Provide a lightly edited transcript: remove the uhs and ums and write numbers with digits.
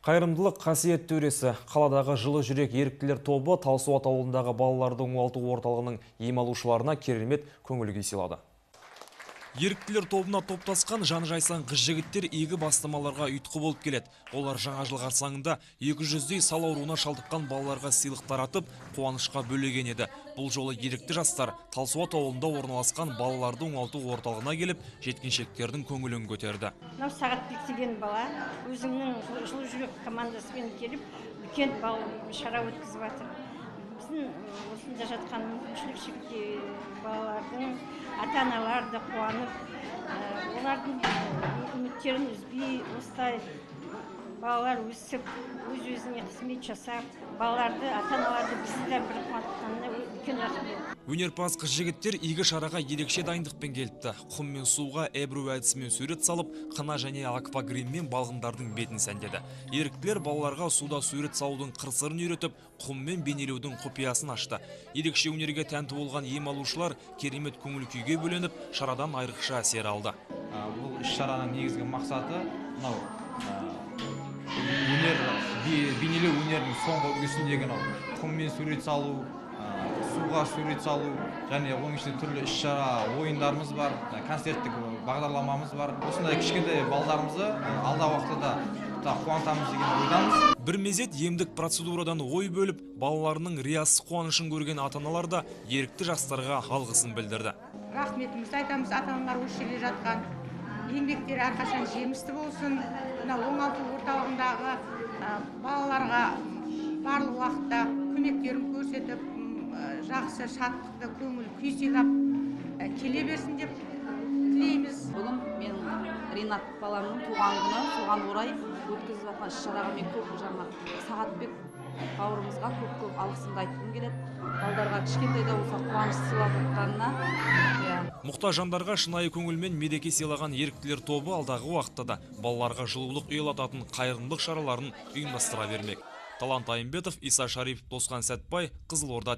Қайырымдылық қасиет төресі қаладағы жылы жүрек еріктілер тобы Талсуат ауылындағы балаларды оңалту орталығының ем алушыларына керемет көңіл күй сыйлады. Еріктілер тобына топтасқан жан-жайсан қыз-жігіттер игі бастамаларға ұйытқы болып келеді. Олар жаңа жыл қарсаңында 200-дей сал ауруына шалдыққан балаларға сыйлықтар атып, қуанышқа бөлеген еді. Бұл жолы ерікті жастар Талсуат ауылында орналасқан балаларды оңалту орталығына келіп, жеткіншектердің көңілін көтерді. Мынау Сағатбек деген бала өзінің жылы жүрек командасымен келіп, үлкен шара өткізіп жатыр. Біздің осында жатқан мүмкіншілік шектеулі балалардың ата-аналары да қуанып, олардың үміттерін үзбей, осылай балалар өсіп, өз-өзіне қызмет жасап, балаларды, ата-аналарды бізді бір қуантқанына үлкен рахмет. Өнерпаз қыз-жігіттер игі шараға ерекше дайындықпен келіпті. Құм мен суға эбру әдісімен сурет салып, қына және аквагриммен балғындардың бетін сәндеді. Еріктілер балаларға суда сурет салудың қыр-сырын үйретіп, құммен бейнелеудің құпиясын ашты. Ерекше өнерге тәнті болған ем алушылар керемет көңіл күйге бөленіп, шарадан айрықша әсер алды. Бұл іс-шараның негізгі мақсаты бейнелеу өнерінің соңғы үлгісіндегі құммен сурет салу, суға сурет салу, және оның ішінде түрлі іс-шара ойындарымыз бар, концерттік бағдарламамыз бар. Осындай кішкентай балаларымызды алдағы уақытта қуантамыз деген ойдамыз. Бір мезет емдік процедурадан ой бөліп, балаларының риясыз қуанышын көрген ата-аналар да ерікті жастарға алғысын білдірді. Рахметімізді айтамыз, ата-аналар осы жерде жатқан. Еңбектері әрқашан жемісті болсын. Оңалту орталығындағы балаларға барлық уақытта көмектерін көрсетіп, жақсы шаттықты көңіл күй сыйлап келе берсін деп тілейміз. Бүгін мен Ринат баламның туған күні, соған орай өткізіп жатқан іс-шараға мен көп Сағатбек бауырымызға көп алғысымды айтқым келеді. Балдарға кішкентайда болса қуаныш сыйлап жатқанына. Мұқтаж жандарға шынайы көңілмен мереке сыйлаған еріктілер тобы алдағы уақытта да балаларға жылулық ұялататын қайырымдылық шараларын ұйымдастыра бермек. Талант Айымбетов, Иса Шарипов, Досқан Сәтбай, Қызылорда.